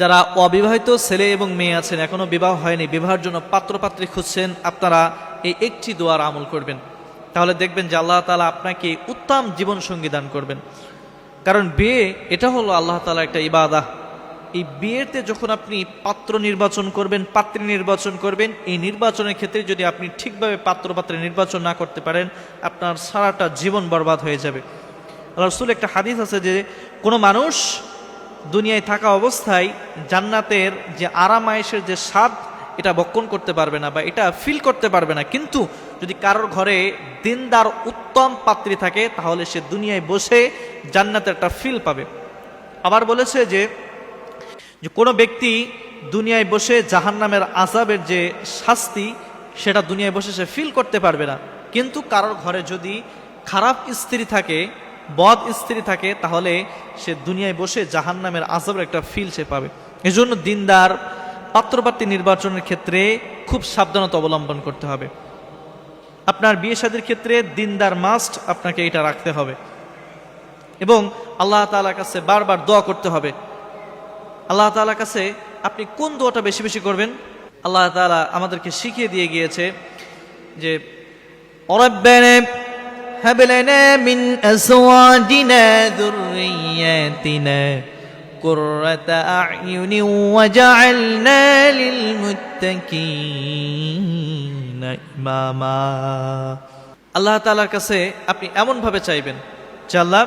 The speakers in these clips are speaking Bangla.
যারা অবিবাহিত ছেলে এবং মেয়ে আছেন, এখনো বিবাহ হয়নি, বিবাহের জন্য পাত্রপাত্রী খুঁজছেন, আপনারা এই একটি দোয়ার আমল করবেন। তাহলে দেখবেন যে আল্লাহ তাআলা আপনাকে উত্তম জীবন সঙ্গী দান করবেন। কারণ বিয়ে এটা হলো আল্লাহ তাআলার একটা ইবাদাহ। এই বিয়েতে যখন আপনি পাত্র নির্বাচন করবেন, পাত্রী নির্বাচন করবেন, এই নির্বাচনের ক্ষেত্রে যদি আপনি ঠিকভাবে পাত্রপাত্রী নির্বাচন না করতে পারেন, আপনার সারাটা জীবন বরবাদ হয়ে যাবে। আল্লাহ রাসূল একটা হাদিস আছে যে কোনো মানুষ দুনিয়ায় থাকা অবস্থায় জান্নাতের যে আরাম আয়েশের যে স্বাদ এটা ভক্ষণ করতে পারবে না বা এটা ফিল করতে পারবে না, কিন্তু যদি কারোর ঘরে দিনদার উত্তম পাত্রী থাকে তাহলে সে দুনিয়ায় বসে জান্নাতের একটা ফিল পাবে। আবার বলেছে যে কোনো ব্যক্তি দুনিয়ায় বসে জাহান্নামের আযাবের যে শাস্তি সেটা দুনিয়ায় বসে সে ফিল করতে পারবে না, কিন্তু কারোর ঘরে যদি খারাপ স্ত্রী থাকে, বদ স্ত্রী থাকে, তাহলে সে দুনিয়ায় বসে জাহান্নামের আযাবের একটা ফিল সে পাবে। এজন্য দিনদার পাত্রপাত্রী নির্বাচনের ক্ষেত্রে খুব সাবধানতা অবলম্বন করতে হবে। আপনার বিয়ে শাদীর ক্ষেত্রে দিনদার মাস্ট, আপনাকে এটা রাখতে হবে এবং আল্লাহ তাআলার কাছে বারবার দোয়া করতে হবে। আল্লাহ তাআলার কাছে আপনি কোন দোয়াটা বেশি বেশি করবেন? আল্লাহ তাআলা আমাদেরকে শিখিয়ে দিয়ে গিয়েছে যে রব্বানা হাব লানা মিন আজওয়াজিনা যুররিয়াতিনা কুররাতা আ'য়ুনি ওয়াজআলনা লিল মুত্তাকিনা ইমামা। আল্লাহ তাআলার কাছে আপনি এমন ভাবে চাইবেন যে আল্লাহ,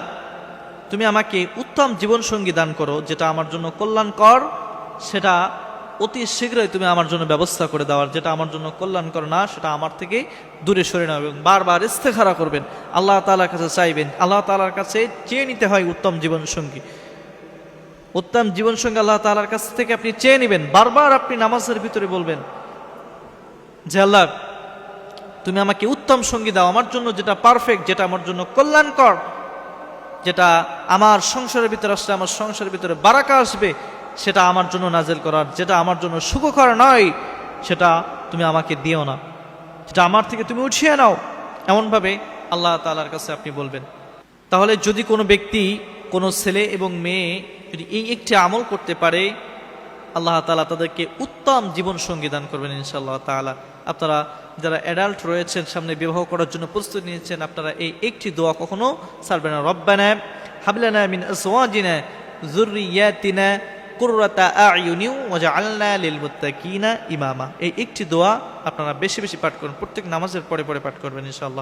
তুমি আমাকে উত্তম জীবন সঙ্গী দান করো, যেটা আমার জন্য কল্যাণকর, সেটা অতি শীঘ্রই তুমি আমার জন্য ব্যবস্থা করে দেওয়ার, যেটা আমার জন্য কল্যাণকর না সেটা আমার থেকে দূরে সরে নেবে। এবং বারবার ইস্তেখারা করবেন, আল্লাহ তাআলার কাছে চাইবেন। আল্লাহ তাআলার কাছে চেয়ে নিতে হয় উত্তম জীবন সঙ্গী। উত্তম জীবন সঙ্গী আল্লাহ তাআলার কাছ থেকে আপনি চেয়ে নেবেন। বারবার আপনি নামাজের ভিতরে বলবেন যে আল্লাহ, তুমি আমাকে উত্তম সঙ্গী দাও, আমার জন্য যেটা পারফেক্ট, যেটা আমার জন্য কল্যাণকর, যেটা আমার সংসারের ভিতরে আসলে আমার সংসারের ভিতরে বারাকা আসবে, সেটা আমার জন্য নাজেল করার, যেটা আমার জন্য সুখকর নয় সেটা তুমি আমাকে দিও না, সেটা আমার থেকে তুমি উঠিয়ে নাও। এমনভাবে আল্লাহ তাআলার কাছে আপনি বলবেন। তাহলে যদি কোনো ব্যক্তি, কোনো ছেলে এবং মেয়ে যদি এই একটি আমল করতে পারে, আল্লাহ তাআলা তাদেরকে উত্তম জীবন সঙ্গী দান করবেন ইনশাআল্লাহ তাআলা। আপনারা যারা অ্যাডাল্ট রয়েছেন, সামনে বিবাহ করার জন্য প্রস্তুতি নিয়েছেন, আপনারা এই একটি দোয়া কখনো ছাড়বেন না। রব্বানা হাব লানা মিন আজওয়াজিনা যুররিয়াতিনা কুররাতা আ'য়ুনি ওয়াজআলনা লিল মুত্তাকিনা ইমামা। এই একটি দোয়া আপনারা বেশি বেশি পাঠ করুন, প্রত্যেক নামাজের পরে পরে পাঠ করবেন ইনশাআল্লাহ।